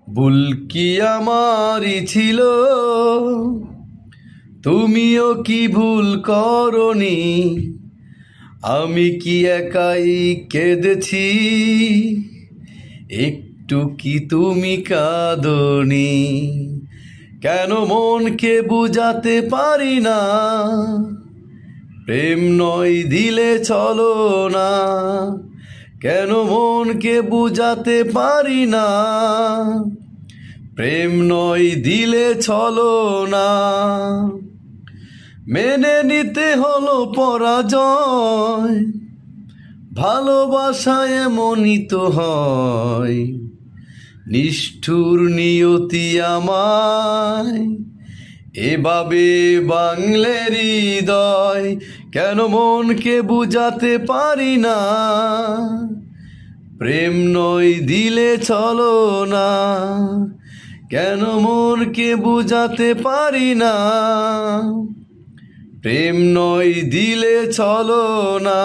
ভুল কি আমারই ছিল, তুমিও কি ভুল করনি? আমি কি একাই কেঁদেছি, একটু কি তুমি কাঁদনি? কেন মনকে বুঝাতে পারি না, প্রেম নয় দিলে চলো না? কেন মনকে বুঝাতে পারি না, প্রেম নয় দিলে চলো না? মেনে নিতে হলো পরাজয়, ভালোবাসা এমনই তো হয়। নিষ্ঠুর নিয়তি আমায় এভাবে বাংলে হৃদয়। কেন মনকে বুঝাতে পারি না, প্রেম নয় দিলে চলো না? কেন মনকে বুঝাতে পারি না, প্রেম নয় দিলে চলো না?